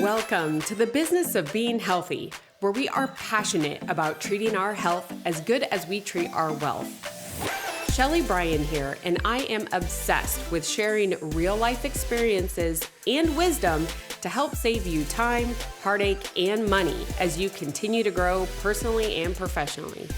Welcome to the business of being healthy, where we are passionate about treating our health as good as we treat our wealth. Shelly Bryan here, and I am obsessed with sharing real-life experiences and wisdom to help save you time, heartache, and money as you continue to grow personally and professionally.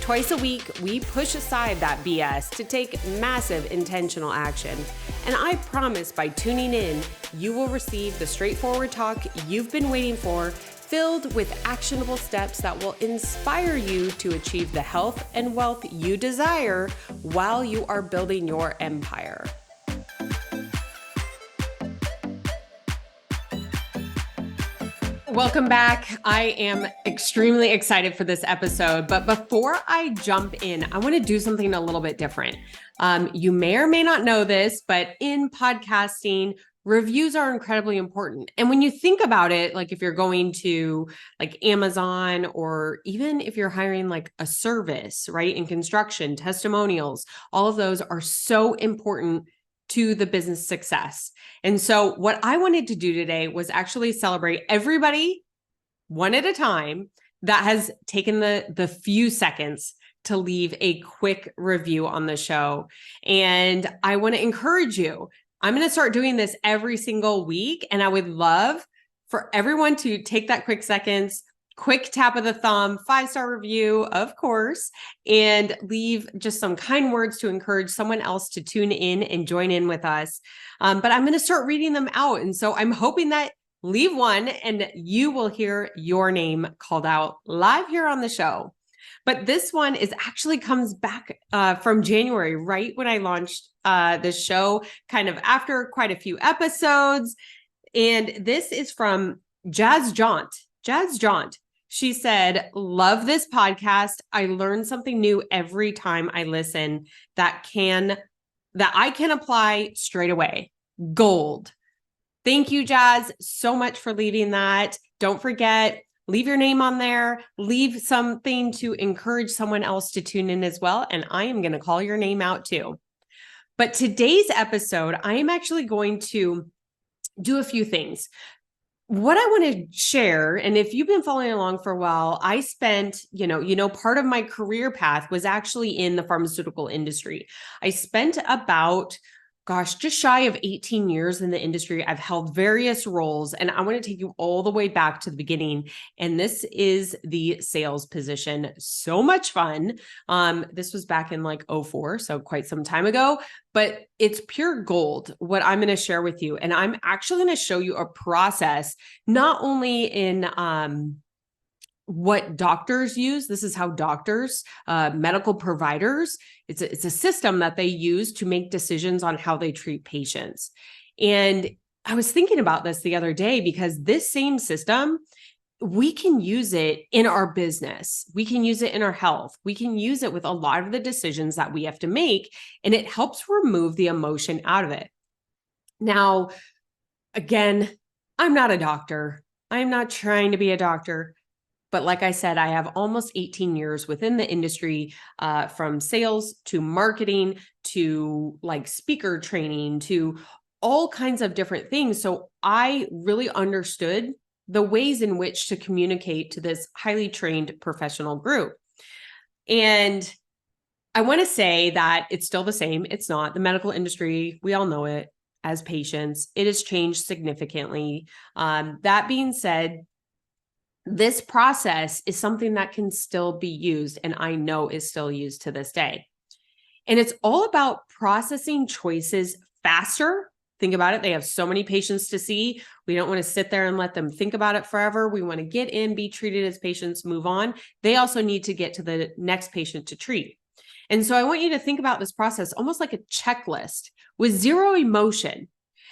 Twice a week, we push aside that BS to take massive intentional action. And I promise by tuning in, you will receive the straightforward talk you've been waiting for, filled with actionable steps that will inspire you to achieve the health and wealth you desire while you are building your empire. Welcome back. I am extremely excited for this episode, but before I jump in, I want to do something a little bit different. You may or may not know this, but in podcasting, reviews are incredibly important. And when you think about it, like if you're going to like Amazon, or even if you're hiring like a service, right, in construction, testimonials, all of those are so important to the business success. And so what I wanted to do today was actually celebrate everybody one at a time that has taken the few seconds to leave a quick review on the show. And I want to encourage you. I'm going to start doing this every single week. And I would love for everyone to take that quick tap of the thumb, 5-star review, of course, and leave just some kind words to encourage someone else to tune in and join in with us. But I'm going to start reading them out. And so I'm hoping that leave one and you will hear your name called out live here on the show. But this one actually comes back from January, right when I launched this show, kind of after quite a few episodes. And this is from Jazz Jaunt. Jazz Jaunt. She said, "Love this podcast. I learn something new every time I listen that I can apply straight away. Gold." Thank you, Jazz, so much for leaving that. Don't forget, leave your name on there. Leave something to encourage someone else to tune in as well. And I am going to call your name out too. But today's episode, I am actually going to do a few things. What I want to share, and if you've been following along for a while, I spent, part of my career path was actually in the pharmaceutical industry. I spent about, just shy of 18 years in the industry. I've held various roles, and I want to take you all the way back to the beginning. And this is the sales position. So much fun. This was back in like 2004, so quite some time ago, but it's pure gold, what I'm going to share with you. And I'm actually going to show you a process, not only in, what doctors use. This is how doctors, medical providers, it's a system that they use to make decisions on how they treat patients. And I was thinking about this the other day because this same system, we can use it in our business. We can use it in our health. We can use it with a lot of the decisions that we have to make, and it helps remove the emotion out of it. Now, again, I'm not a doctor. I'm not trying to be a doctor. But like I said, I have almost 18 years within the industry, from sales to marketing to like speaker training to all kinds of different things. So I really understood the ways in which to communicate to this highly trained professional group. And I want to say that it's still the same. It's not. The medical industry, we all know it as patients. It has changed significantly. That being said, this process is something that can still be used, and I know is still used to this day. And it's all about processing choices faster. Think about it. They have so many patients to see. We don't want to sit there and let them think about it forever. We want to get in, be treated as patients, move on. They also need to get to the next patient to treat. And so I want you to think about this process almost like a checklist with zero emotion.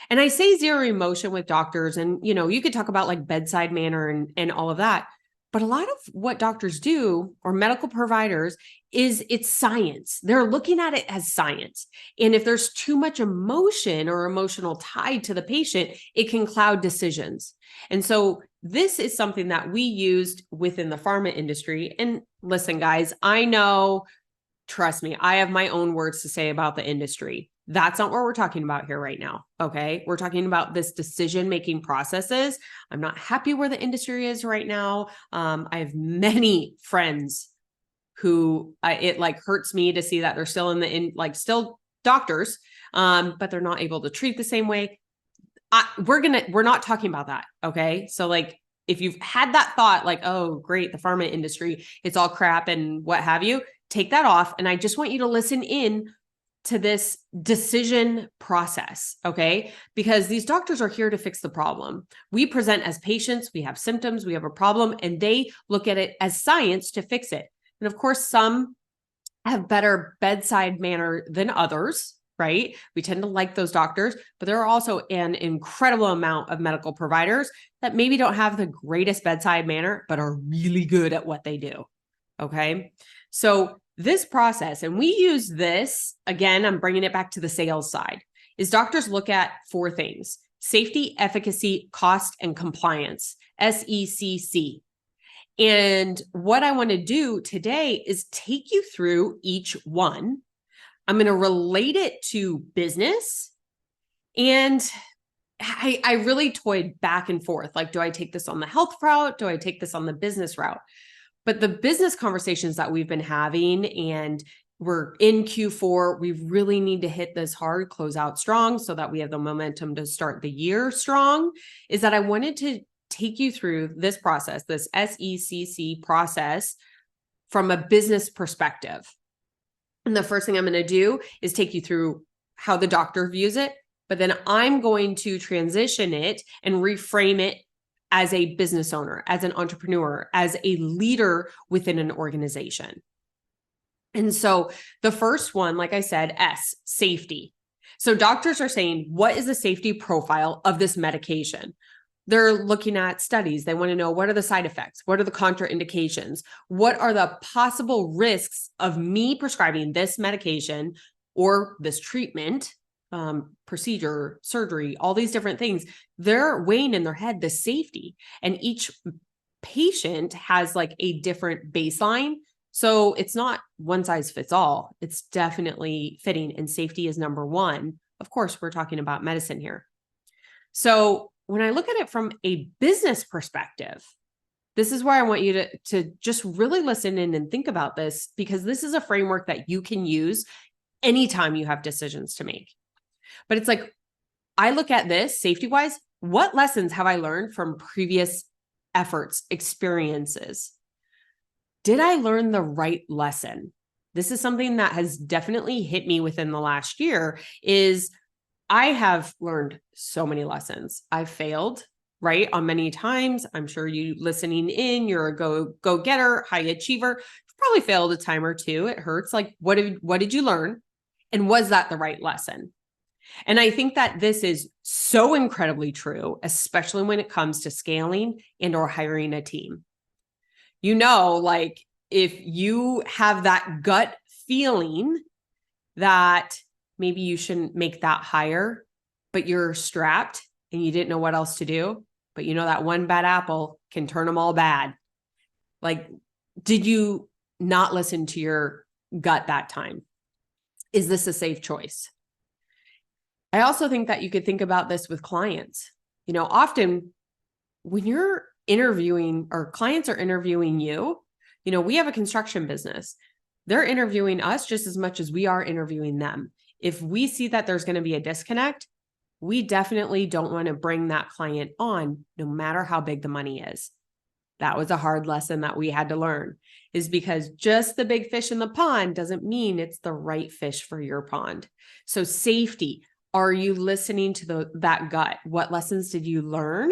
And I say zero emotion with doctors, and you could talk about like bedside manner and all of that. But a lot of what doctors do, or medical providers, it's science. They're looking at it as science. And if there's too much emotion or emotional tied to the patient, it can cloud decisions. And so this is something that we used within the pharma industry. And listen, guys, I know Trust me, I have my own words to say about the industry. That's not what we're talking about here right now. Okay. We're talking about this decision-making processes. I'm not happy where the industry is right now. I have many friends who it like hurts me to see that they're still still doctors, but they're not able to treat the same way. We're not talking about that. Okay. So like, if you've had that thought, like, oh, great, the pharma industry, it's all crap and what have you, take that off. And I just want you to listen in to this decision process, okay? Because these doctors are here to fix the problem. We present as patients, we have symptoms, we have a problem, and they look at it as science to fix it. And of course, some have better bedside manner than others, right? We tend to like those doctors, but there are also an incredible amount of medical providers that maybe don't have the greatest bedside manner, but are really good at what they do, okay? So this process, and we use this, again, I'm bringing it back to the sales side, is doctors look at 4 things: safety, efficacy, cost, and compliance, SECC. And what I want to do today is take you through each one. I'm going to relate it to business. And I really toyed back and forth. Like, do I take this on the health route? Do I take this on the business route? But the business conversations that we've been having, and we're in Q4, we really need to hit this hard, close out strong so that we have the momentum to start the year strong, is that I wanted to take you through this process, this SECC process, from a business perspective. And the first thing I'm going to do is take you through how the doctor views it, but then I'm going to transition it and reframe it as a business owner, as an entrepreneur, as a leader within an organization. And so the first one, like I said, S, safety. So doctors are saying, what is the safety profile of this medication? They're looking at studies. They want to know, what are the side effects? What are the contraindications? What are the possible risks of me prescribing this medication or this treatment, procedure, surgery, all these different things? They're weighing in their head the safety, and each patient has like a different baseline. So it's not one size fits all. It's definitely fitting, and safety is number one. Of course, we're talking about medicine here. So when I look at it from a business perspective, this is where I want you to just really listen in and think about this, because this is a framework that you can use anytime you have decisions to make. But it's like, I look at this safety-wise, what lessons have I learned from previous efforts, experiences? Did I learn the right lesson? This is something that has definitely hit me within the last year, is I have learned so many lessons. I've failed, right, on many times. I'm sure you listening in, you're a go-getter, high achiever. You've probably failed a time or two. It hurts. Like, what did you learn? And was that the right lesson? And I think that this is so incredibly true, especially when it comes to scaling and or hiring a team. You know, like, if you have that gut feeling that maybe you shouldn't make that hire, but you're strapped and you didn't know what else to do, but you know that one bad apple can turn them all bad. Like, did you not listen to your gut that time? Is this a safe choice? I also think that you could think about this with clients. You know, often when you're interviewing, or clients are interviewing you, you know, we have a construction business. They're interviewing us just as much as we are interviewing them. If we see that there's going to be a disconnect, we definitely don't want to bring that client on, no matter how big the money is. That was a hard lesson that we had to learn, is because just the big fish in the pond doesn't mean it's the right fish for your pond. So safety, are you listening to that gut? What lessons did you learn?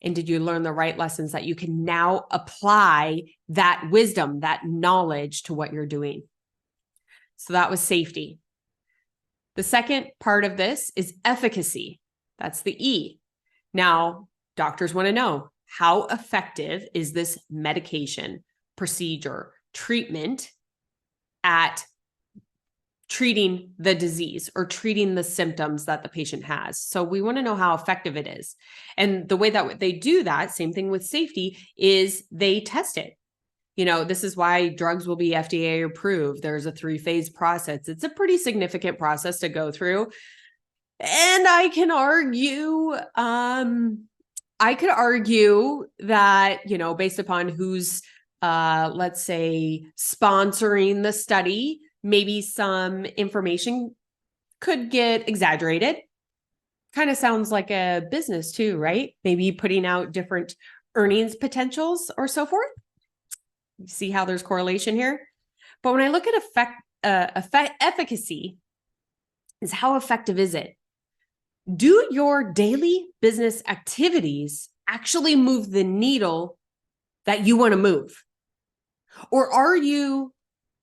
And did you learn the right lessons that you can now apply that wisdom, that knowledge to what you're doing? So that was safety. The second part of this is efficacy. That's the E. Now, doctors want to know, how effective is this medication, procedure, treatment at treating the disease or treating the symptoms that the patient has? So we want to know how effective it is. And the way that they do that, same thing with safety, is they test it. This is why drugs will be FDA approved. There's a 3-phase process. It's a pretty significant process to go through. And I can argue, that, based upon who's, let's say, sponsoring the study, maybe some information could get exaggerated. Kind of sounds like a business too, right? Maybe putting out different earnings potentials or so forth. You see how there's correlation here? But when I look at efficacy, is how effective is it? Do your daily business activities actually move the needle that you want to move? Or are you,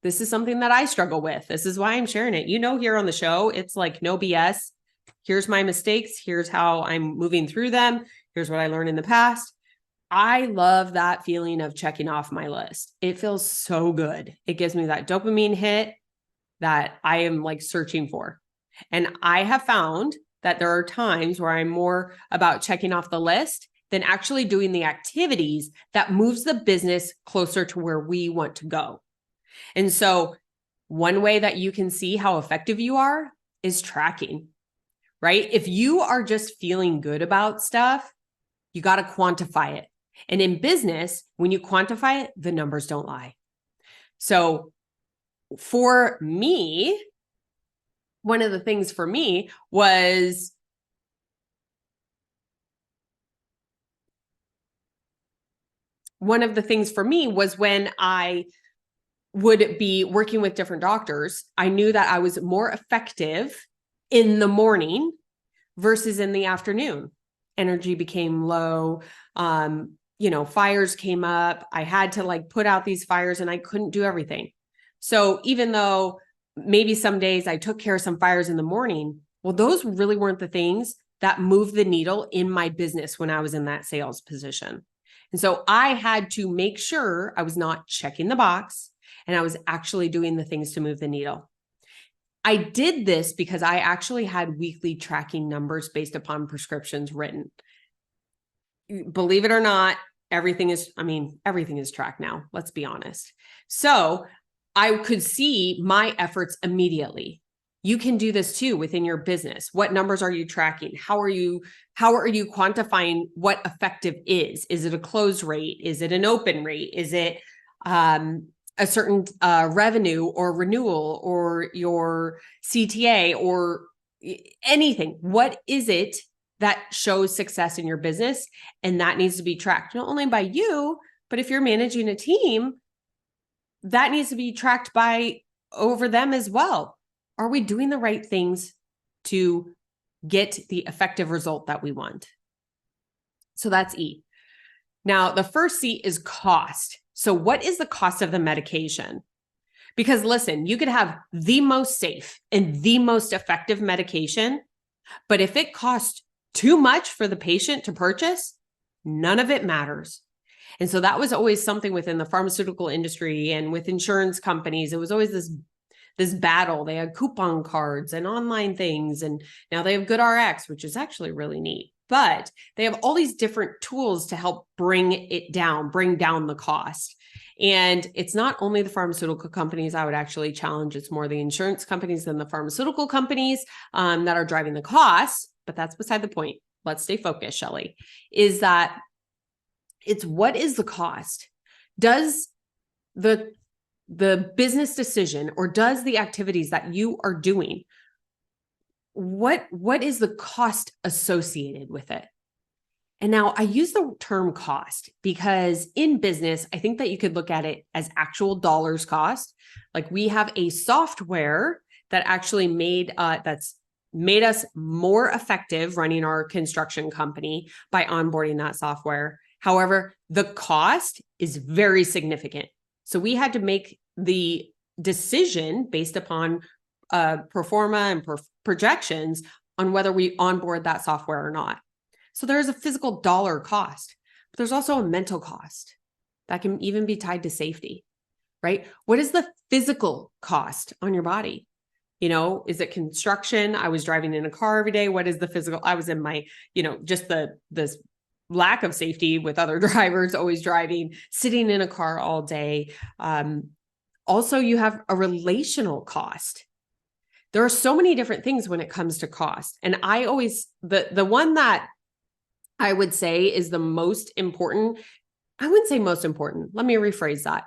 this is something that I struggle with. This is why I'm sharing it. Here on the show, it's like no BS. Here's my mistakes. Here's how I'm moving through them. Here's what I learned in the past. I love that feeling of checking off my list. It feels so good. It gives me that dopamine hit that I am like searching for. And I have found that there are times where I'm more about checking off the list than actually doing the activities that moves the business closer to where we want to go. And so one way that you can see how effective you are is tracking, right? If you are just feeling good about stuff, you got to quantify it. And in business, when you quantify it, the numbers don't lie. So for me, one of the things for me was when I would be working with different doctors, I knew that I was more effective in the morning versus in the afternoon. Energy became low. Fires came up. I had to put out these fires and I couldn't do everything. So even though maybe some days I took care of some fires in the morning, well, those really weren't the things that moved the needle in my business when I was in that sales position. And so I had to make sure I was not checking the box and I was actually doing the things to move the needle. I did this because I actually had weekly tracking numbers based upon prescriptions written. Believe it or not, everything is tracked now. Let's be honest. So I could see my efforts immediately. You can do this too within your business. What numbers are you tracking? How are you quantifying what effective is? Is it a close rate? Is it an open rate? Is it a certain revenue or renewal or your CTA or anything? What is it that shows success in your business? And that needs to be tracked not only by you, but if you're managing a team, that needs to be tracked over them as well. Are we doing the right things to get the effective result that we want? So that's E. Now, the first C is cost. So what is the cost of the medication? Because listen, you could have the most safe and the most effective medication, but if it costs too much for the patient to purchase, none of it matters. And so that was always something within the pharmaceutical industry and with insurance companies. It was always this battle. They had coupon cards and online things, and now they have GoodRx, which is actually really neat. But they have all these different tools to help bring down the cost. And it's not only the pharmaceutical companies I would actually challenge, it's more the insurance companies than the pharmaceutical companies that are driving the costs. But that's beside the point. Let's stay focused, Shelley. Is that it's what is the cost? Does the business decision or does the activities that you are doing, what is the cost associated with it? And now I use the term cost because in business, I think that you could look at it as actual dollars cost. Like we have a software that actually that's made us more effective running our construction company by onboarding that software. However, the cost is very significant. So we had to make the decision based upon pro forma and projections on whether we onboard that software or not. So there's a physical dollar cost, but there's also a mental cost that can even be tied to safety, right? What is the physical cost on your body? Is it construction? I was driving in a car every day. What is the physical? I was in my, just the lack of safety with other drivers, always driving, sitting in a car all day. Also, you have a relational cost. There are so many different things when it comes to cost. And I always, the one that I would say is the most important, I wouldn't say most important. Let me rephrase that.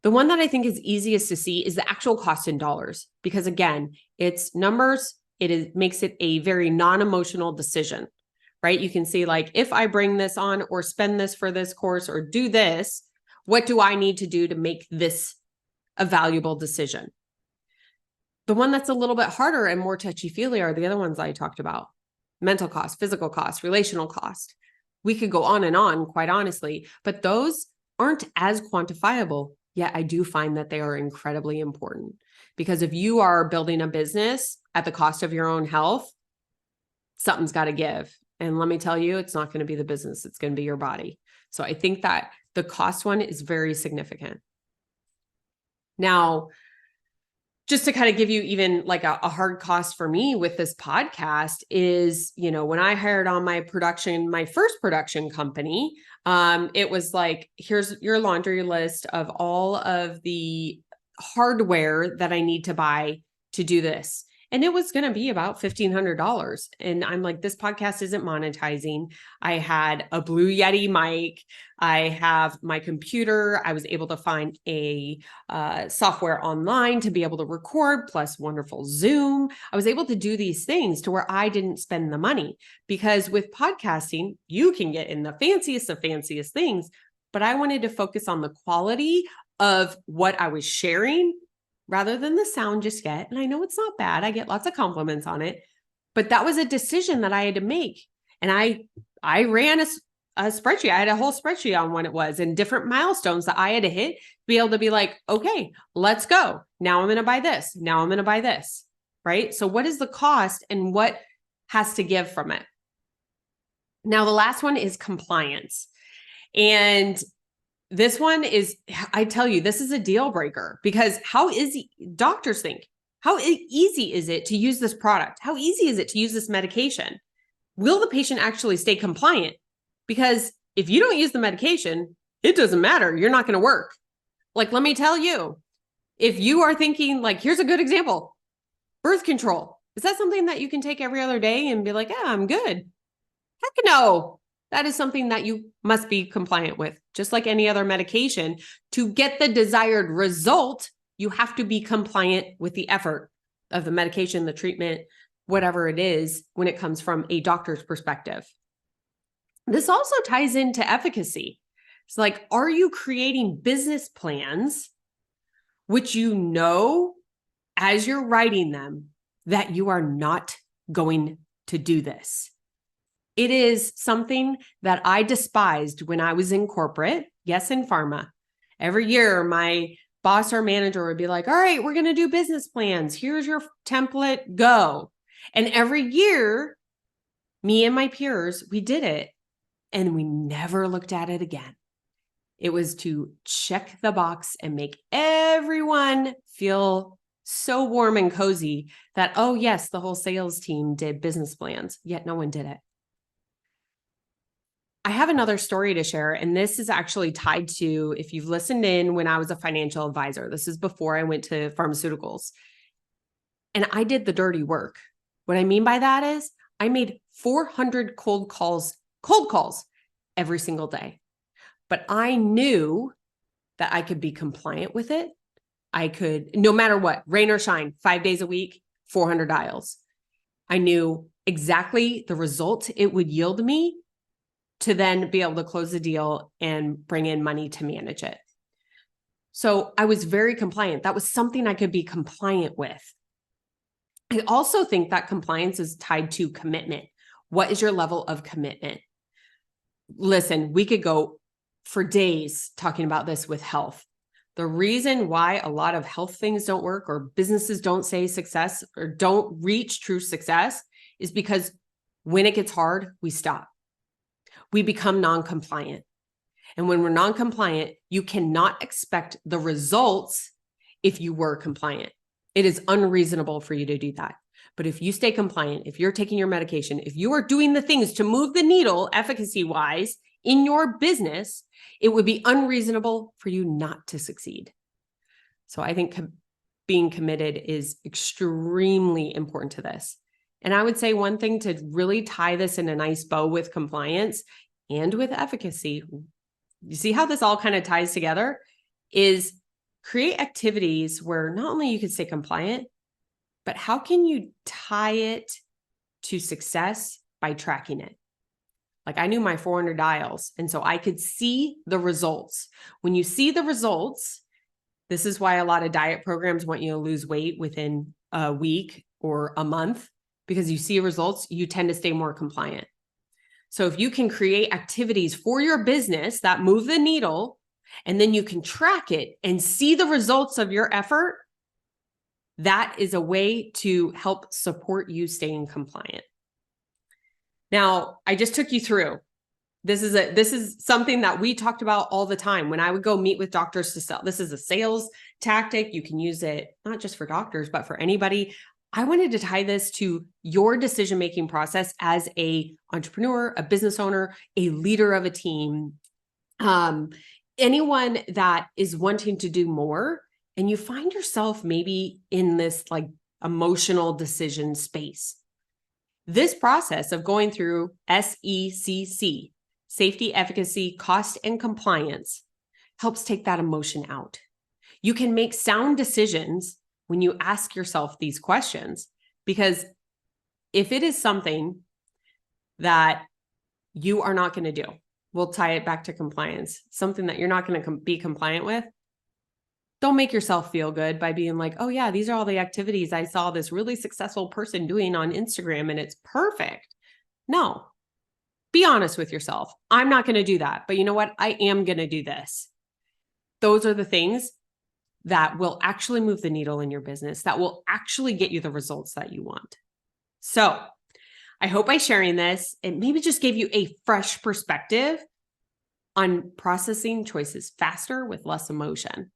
The one that I think is easiest to see is the actual cost in dollars, because again, it's numbers. Makes it a very non-emotional decision, right? You can see like, if I bring this on or spend this for this course or do this, what do I need to do to make this a valuable decision? The one that's a little bit harder and more touchy-feely are the other ones I talked about. Mental cost, physical cost, relational cost. We could go on, quite honestly, but those aren't as quantifiable, yet I do find that they are incredibly important. Because if you are building a business at the cost of your own health, something's got to give. And let me tell you, it's not going to be the business, it's going to be your body. So I think that the cost one is very significant. Now, just to kind of give you even like a hard cost for me with this podcast is, when I hired on my first production company, it was like, here's your laundry list of all of the hardware that I need to buy to do this. And it was going to be about $1,500. And I'm like, this podcast isn't monetizing. I had a Blue Yeti mic. I have my computer. I was able to find a software online to be able to record, plus wonderful Zoom. I was able to do these things to where I didn't spend the money, because with podcasting, you can get in the fanciest of fanciest things, but I wanted to focus on the quality of what I was sharing rather than the sound just yet. And I know it's not bad. I get lots of compliments on it, but that was a decision that I had to make. And I ran a spreadsheet. I had a whole spreadsheet on when it was and different milestones that I had to hit to be able to be like, okay, let's go. Now I'm going to buy this. Now I'm going to buy this, right? So what is the cost and what has to give from it? Now, the last one is compliance. And this one is, I tell you, this is a deal breaker, because doctors think, how easy is it to use this product? How easy is it to use this medication? Will the patient actually stay compliant? Because if you don't use the medication, it doesn't matter. You're not going to work. Like, let me tell you, if you are thinking like, here's a good example, birth control. Is that something that you can take every other day and be like, yeah, I'm good? Heck no. That is something that you must be compliant with, just like any other medication. To get the desired result, you have to be compliant with the effort of the medication, the treatment, whatever it is, when it comes from a doctor's perspective. This also ties into efficacy. It's like, are you creating business plans which as you're writing them, that you are not going to do this? It is something that I despised when I was in corporate, yes, in pharma. Every year, my boss or manager would be like, all right, we're going to do business plans. Here's your template, go. And every year, me and my peers, we did it, and we never looked at it again. It was to check the box and make everyone feel so warm and cozy that, oh yes, the whole sales team did business plans, yet no one did it. I have another story to share, and this is actually tied to, if you've listened in when I was a financial advisor, this is before I went to pharmaceuticals, and I did the dirty work. What I mean by that is I made 400 cold calls every single day, but I knew that I could be compliant with it. I could, no matter what, rain or shine, 5 days a week, 400 dials. I knew exactly the result it would yield me to then be able to close the deal and bring in money to manage it. So I was very compliant. That was something I could be compliant with. I also think that compliance is tied to commitment. What is your level of commitment? Listen, we could go for days talking about this with health. The reason why a lot of health things don't work, or businesses don't say success or don't reach true success, is because when it gets hard, we stop. We become non-compliant. And when we're non-compliant, you cannot expect the results if you were compliant. It is unreasonable for you to do that. But if you stay compliant, if you're taking your medication, if you are doing the things to move the needle efficacy-wise in your business, it would be unreasonable for you not to succeed. So I think being committed is extremely important to this. And I would say one thing to really tie this in a nice bow with compliance and with efficacy, you see how this all kind of ties together, is create activities where not only you can stay compliant, but how can you tie it to success by tracking it? Like I knew my 400 dials, and so I could see the results. When you see the results, this is why a lot of diet programs want you to lose weight within a week or a month, because you see results, you tend to stay more compliant. So if you can create activities for your business that move the needle, and then you can track it and see the results of your effort, that is a way to help support you staying compliant. Now, I just took you through. This is something that we talked about all the time. When I would go meet with doctors to sell, this is a sales tactic. You can use it not just for doctors, but for anybody. I wanted to tie this to your decision-making process as an entrepreneur, a business owner, a leader of a team, anyone that is wanting to do more, and you find yourself maybe in this like emotional decision space. This process of going through SECC, safety, efficacy, cost, and compliance, helps take that emotion out. You can make sound decisions when you ask yourself these questions, because if it is something that you are not going to do, we'll tie it back to compliance, something that you're not going to be compliant with, don't make yourself feel good by being like, oh yeah, these are all the activities I saw this really successful person doing on Instagram and it's perfect. No, be honest with yourself. I'm not going to do that, but you know what? I am going to do this. Those are the things that will actually move the needle in your business, that will actually get you the results that you want. So I hope by sharing this, it maybe just gave you a fresh perspective on processing choices faster with less emotion.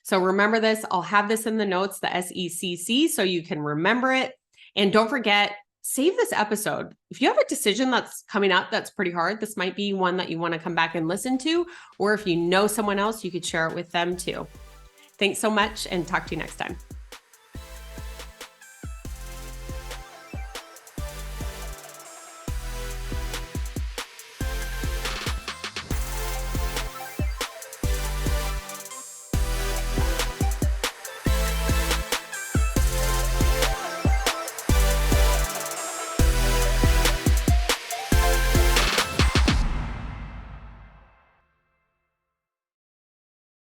So remember this, I'll have this in the notes, the SECC, so you can remember it. And don't forget, save this episode. If you have a decision that's coming up that's pretty hard, this might be one that you want to come back and listen to, or if you know someone else, you could share it with them too. Thanks so much and talk to you next time.